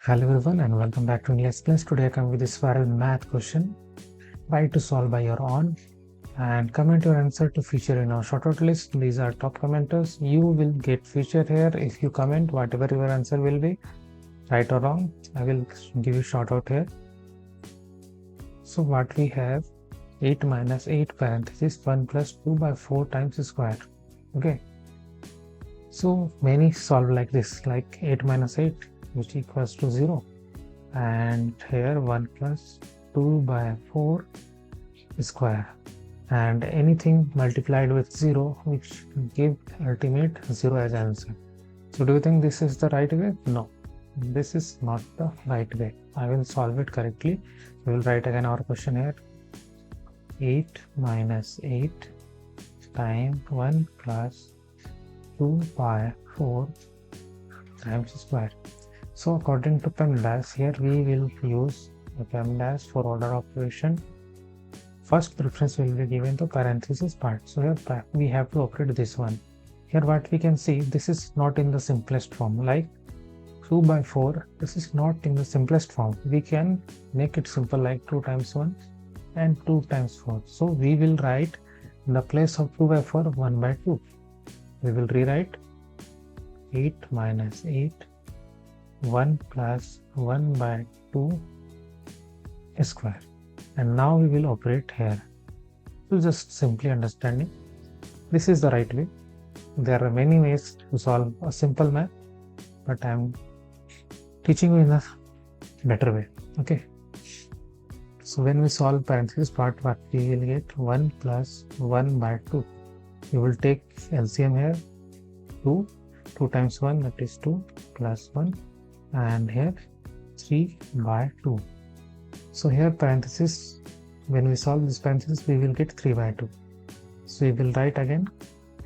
Hello everyone and welcome back to English Plus. Today I come with this viral math question. Try to solve by your own and comment your answer to feature in our shortout list. These are top commenters. You will get featured here if you comment whatever your answer will be, right or wrong. I will give you shortout here. So what we have, 8 minus 8 parenthesis 1 plus 2 by 4 times square. Okay. So many solve like this, like 8 minus 8 which equals to 0. And here 1 plus 2 by 4 square, and anything multiplied with 0 which give ultimate 0 as answer. So do you think this is the right way? No, this is not the right way. I will solve it correctly. We will write again our question here. 8 minus 8 times 1 plus 2 by 4 times square. So according to PEMDAS, here we will use the PEMDAS for order operation. First preference will be given to parenthesis part. So here we have to operate this one. Here what we can see, this is not in the simplest form, like 2 by 4. This is not in the simplest form. We can make it simple like 2 times 1 and 2 times 4. So we will write in the place of 2 by 4 1 by 2. We will rewrite 8 minus 8 1 plus 1 by 2 square, and now we will operate here. So just simply understanding, this is the right way. There are many ways to solve a simple math, but I am teaching you in a better way. Okay, so when we solve parenthesis part, what we will get, 1 plus 1 by 2. We will take LCM here, 2 times 1, that is 2 plus 1, and here 3 by 2. So here parenthesis, when we solve this parenthesis, we will get 3 by 2. So we will write again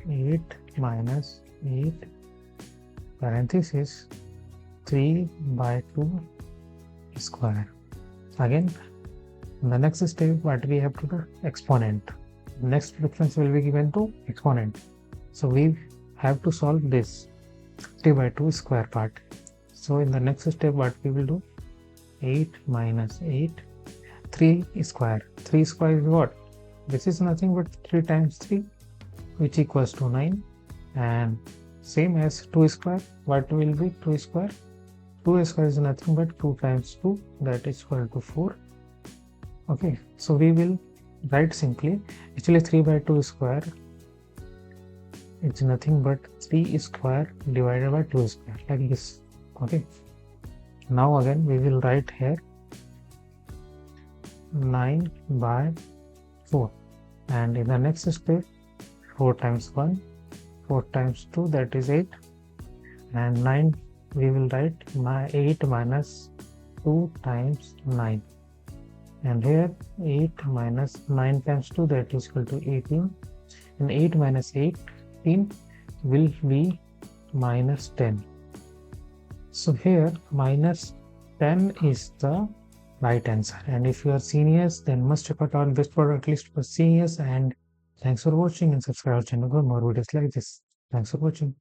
8 minus 8 parenthesis 3 by 2 square. Again, in the next step, what we have to do, exponent. Next preference will be given to exponent. So we have to solve this 3 by 2 square part. So in the next step, what we will do, 8 minus 8 3 square. 3 square is what? This is nothing but 3 times 3, which equals to 9. And same as 2 square, what will be 2 square? 2 square is nothing but 2 times 2, that is equal to 4. Okay, so we will write simply, actually 3 by 2 square, it's nothing but 3 square divided by 2 square, like this. Okay, now again we will write here 9 by 4, and in the next step, 4 times 1, 4 times 2, that is 8, and 9 we will write 8 minus 2 times 9, and here 8 minus 9 times 2, that is equal to 18, and 8 minus 18 will be minus 10. So here minus 10 is the right answer, and if you are seniors, then must check out best product list for seniors. And thanks for watching, and subscribe our channel for more videos like this. Thanks for watching.